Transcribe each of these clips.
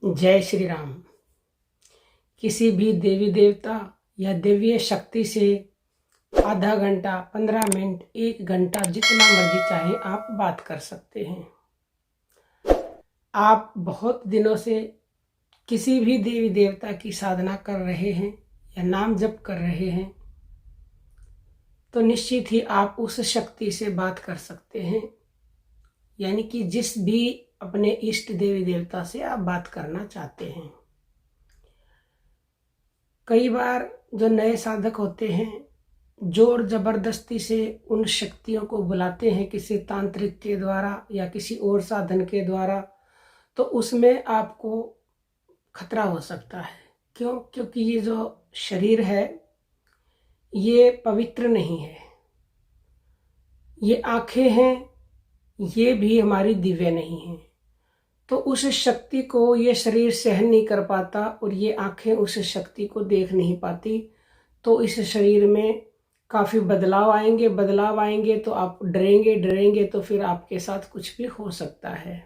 जय श्री राम। किसी भी देवी देवता या दिव्य शक्ति से आधा घंटा, 15 मिनट, 1 घंटा, जितना मर्जी चाहे आप बात कर सकते हैं। आप बहुत दिनों से किसी भी देवी देवता की साधना कर रहे हैं या नाम जप कर रहे हैं तो निश्चित ही आप उस शक्ति से बात कर सकते हैं, यानी कि जिस भी अपने इष्ट देवी देवता से आप बात करना चाहते हैं। कई बार जो नए साधक होते हैं जोर जबरदस्ती से उन शक्तियों को बुलाते हैं किसी तांत्रिक के द्वारा या किसी और साधन के द्वारा, तो उसमें आपको खतरा हो सकता है। क्यों? क्योंकि ये जो शरीर है ये पवित्र नहीं है। ये आंखें हैं, ये भी हमारी दिव्य नहीं है। तो उस शक्ति को ये शरीर सहन नहीं कर पाता और ये आंखें उस शक्ति को देख नहीं पाती। तो इस शरीर में काफ़ी बदलाव आएंगे तो आप डरेंगे तो फिर आपके साथ कुछ भी हो सकता है।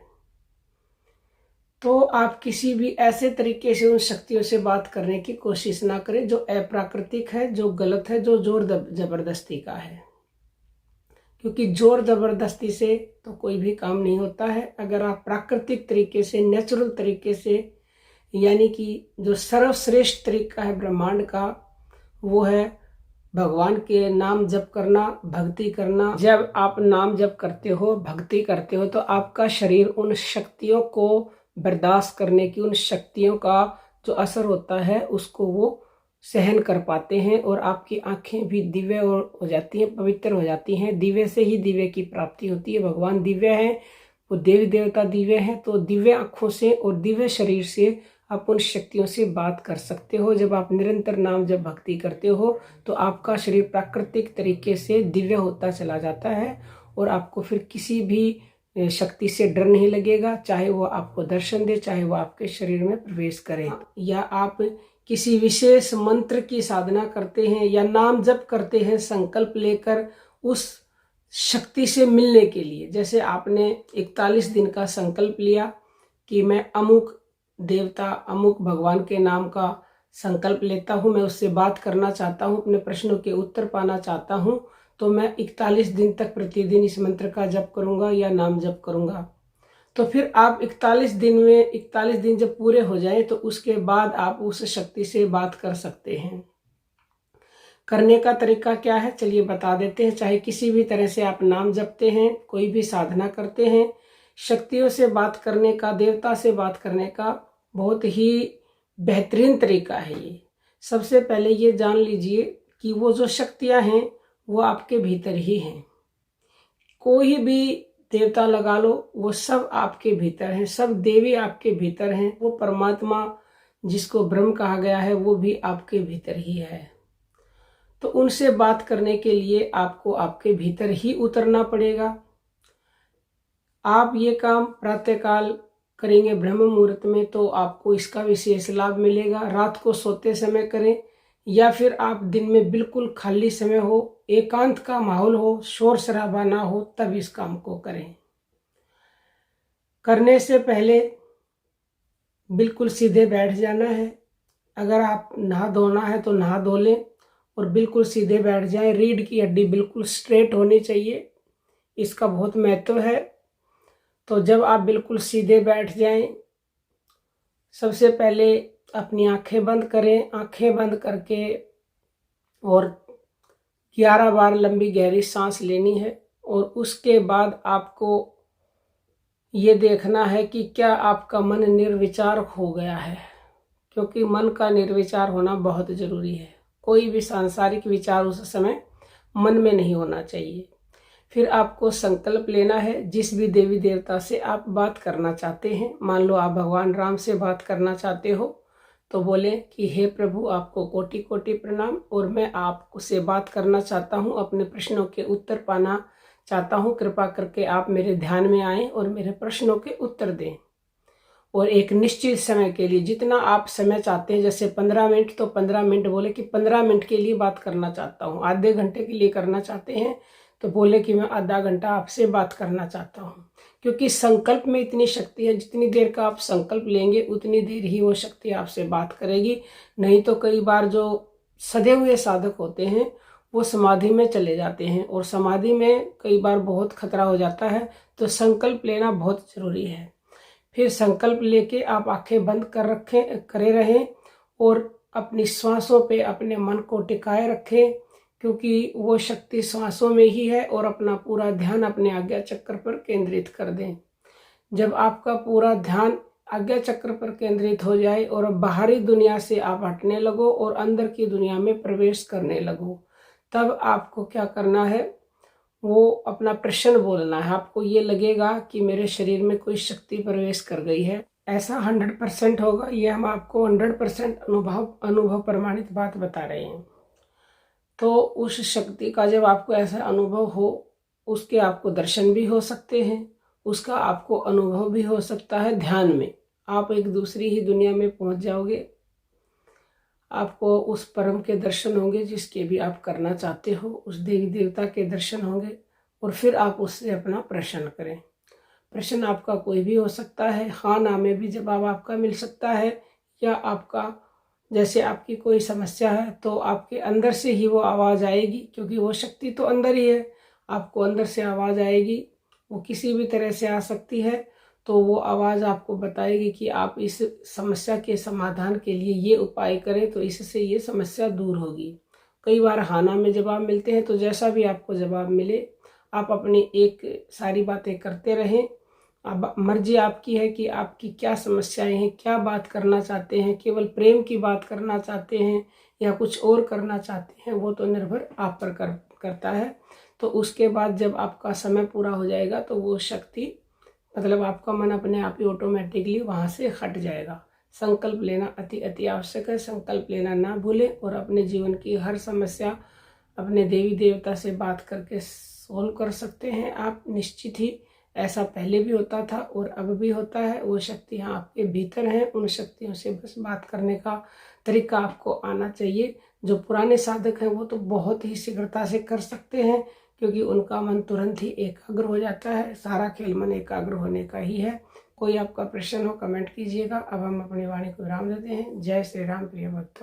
तो आप किसी भी ऐसे तरीके से उन शक्तियों से बात करने की कोशिश ना करें जो अप्राकृतिक है, जो गलत है, जो जोर जबरदस्ती का है। क्योंकि जोर जबरदस्ती से तो कोई भी काम नहीं होता है। अगर आप प्राकृतिक तरीके से, नेचुरल तरीके से, यानी कि जो सर्वश्रेष्ठ तरीका है ब्रह्मांड का, वो है भगवान के नाम जप करना, भक्ति करना। जब आप नाम जप करते हो, भक्ति करते हो, तो आपका शरीर उन शक्तियों को बर्दाश्त करने की, उन शक्तियों का जो असर होता है उसको वो सहन कर पाते हैं और आपकी आंखें भी दिव्य हो जाती हैं, पवित्र हो जाती हैं। दिव्य से ही दिव्य की प्राप्ति होती है। भगवान दिव्य हैं, वो देवी देवता दिव्य हैं। तो दिव्य आंखों से और दिव्य शरीर से आप उन शक्तियों से बात कर सकते हो। जब आप निरंतर नाम जब भक्ति करते हो तो आपका शरीर प्राकृतिक तरीके से दिव्य होता चला जाता है और आपको फिर किसी भी शक्ति से डर नहीं लगेगा, चाहे वो आपको दर्शन दे, चाहे वो आपके शरीर में प्रवेश करे। या आप किसी विशेष मंत्र की साधना करते हैं या नाम जप करते हैं संकल्प लेकर उस शक्ति से मिलने के लिए। जैसे आपने 41 दिन का संकल्प लिया कि मैं अमुक देवता, अमुक भगवान के नाम का संकल्प लेता हूँ, मैं उससे बात करना चाहता हूँ, अपने प्रश्नों के उत्तर पाना चाहता हूँ, तो मैं 41 दिन तक प्रतिदिन इस मंत्र का जप करूँगा या नाम जप करूँगा। तो फिर आप 41 दिन जब पूरे हो जाए तो उसके बाद आप उस शक्ति से बात कर सकते हैं। करने का तरीका क्या है चलिए बता देते हैं। चाहे किसी भी तरह से आप नाम जपते हैं, कोई भी साधना करते हैं, शक्तियों से बात करने का, देवता से बात करने का बहुत ही बेहतरीन तरीका है ये। सबसे पहले ये जान लीजिए कि वो जो शक्तियाँ हैं वो आपके भीतर ही हैं। कोई भी देवता लगा लो, वो सब आपके भीतर हैं, सब देवी आपके भीतर हैं। वो परमात्मा जिसको ब्रह्म कहा गया है वो भी आपके भीतर ही है। तो उनसे बात करने के लिए आपको आपके भीतर ही उतरना पड़ेगा। आप ये काम प्रातःकाल करेंगे ब्रह्म मुहूर्त में तो आपको इसका विशेष लाभ मिलेगा। रात को सोते समय करें या फिर आप दिन में बिल्कुल खाली समय हो, एकांत का माहौल हो, शोर शराबा ना हो, तब इस काम को करें। करने से पहले बिल्कुल सीधे बैठ जाना है। अगर आप नहा धोना है तो नहा धो लें और बिल्कुल सीधे बैठ जाएं। रीढ़ की हड्डी बिल्कुल स्ट्रेट होनी चाहिए, इसका बहुत महत्व है। तो जब आप बिल्कुल सीधे बैठ जाएं, सबसे पहले अपनी आंखें बंद करें। आंखें बंद करके और 11 बार लंबी गहरी सांस लेनी है और उसके बाद आपको ये देखना है कि क्या आपका मन निर्विचार हो गया है, क्योंकि मन का निर्विचार होना बहुत ज़रूरी है। कोई भी सांसारिक विचार उस समय मन में नहीं होना चाहिए। फिर आपको संकल्प लेना है जिस भी देवी देवता से आप बात करना चाहते हैं। मान लो आप भगवान राम से बात करना चाहते हो तो बोले कि हे प्रभु, आपको कोटि कोटि प्रणाम और मैं आपसे बात करना चाहता हूँ, अपने प्रश्नों के उत्तर पाना चाहता हूँ। कृपा करके आप मेरे ध्यान में आएं और मेरे प्रश्नों के उत्तर दें। और एक निश्चित समय के लिए, जितना आप समय चाहते हैं, जैसे 15 मिनट तो 15 मिनट बोले कि 15 मिनट के लिए बात करना चाहता हूँ। आधे घंटे के लिए करना चाहते हैं तो बोले कि मैं आधा घंटा आपसे बात करना चाहता हूँ। क्योंकि संकल्प में इतनी शक्ति है, जितनी देर का आप संकल्प लेंगे उतनी देर ही वो शक्ति आपसे बात करेगी। नहीं तो कई बार जो सधे हुए साधक होते हैं वो समाधि में चले जाते हैं, और समाधि में कई बार बहुत खतरा हो जाता है। तो संकल्प लेना बहुत जरूरी है। फिर संकल्प लेके आप आंखें बंद करे रहें और अपनी श्वासों पे अपने मन को टिकाए रखें, क्योंकि वो शक्ति श्वासों में ही है। और अपना पूरा ध्यान अपने आज्ञा चक्र पर केंद्रित कर दें। जब आपका पूरा ध्यान आज्ञा चक्र पर केंद्रित हो जाए और बाहरी दुनिया से आप हटने लगो और अंदर की दुनिया में प्रवेश करने लगो, तब आपको क्या करना है, वो अपना प्रश्न बोलना है। आपको ये लगेगा कि मेरे शरीर में कोई शक्ति प्रवेश कर गई है। ऐसा 100% होगा। ये हम आपको 100% अनुभव प्रमाणित बात बता रहे हैं। तो उस शक्ति का जब आपको ऐसा अनुभव हो, उसके आपको दर्शन भी हो सकते हैं, उसका आपको अनुभव भी हो सकता है। ध्यान में आप एक दूसरी ही दुनिया में पहुंच जाओगे। आपको उस परम के दर्शन होंगे जिसके भी आप करना चाहते हो, उस देवी देवता के दर्शन होंगे। और फिर आप उससे अपना प्रश्न करें। प्रश्न आपका कोई भी हो सकता है, हाँ ना में भी जवाब आपका मिल सकता है, या आपका जैसे आपकी कोई समस्या है तो आपके अंदर से ही वो आवाज़ आएगी, क्योंकि वो शक्ति तो अंदर ही है। आपको अंदर से आवाज़ आएगी, वो किसी भी तरह से आ सकती है। तो वो आवाज़ आपको बताएगी कि आप इस समस्या के समाधान के लिए ये उपाय करें तो इससे ये समस्या दूर होगी। कई बार हाना में जवाब मिलते हैं, तो जैसा भी आपको जवाब मिले आप अपनी एक सारी बातें करते रहें। अब मर्जी आपकी है कि आपकी क्या समस्याएं हैं, क्या बात करना चाहते हैं, केवल प्रेम की बात करना चाहते हैं या कुछ और करना चाहते हैं, वो तो निर्भर आप पर करता है। तो उसके बाद जब आपका समय पूरा हो जाएगा तो वो शक्ति मतलब आपका मन अपने आप ही ऑटोमेटिकली वहाँ से हट जाएगा। संकल्प लेना अति आवश्यक है। संकल्प लेना ना भूलें और अपने जीवन की हर समस्या अपने देवी देवता से बात करके सोल्व कर सकते हैं आप। निश्चित ही ऐसा पहले भी होता था और अब भी होता है। वो शक्तियाँ आपके भीतर हैं। उन शक्तियों से बस बात करने का तरीका आपको आना चाहिए। जो पुराने साधक हैं वो तो बहुत ही शीघ्रता से कर सकते हैं, क्योंकि उनका मन तुरंत ही एकाग्र हो जाता है। सारा खेल मन एकाग्र होने का ही है। कोई आपका प्रश्न हो कमेंट कीजिएगा। अब हम अपनी वाणी को विराम देते हैं। जय श्री राम प्रिय भक्तों।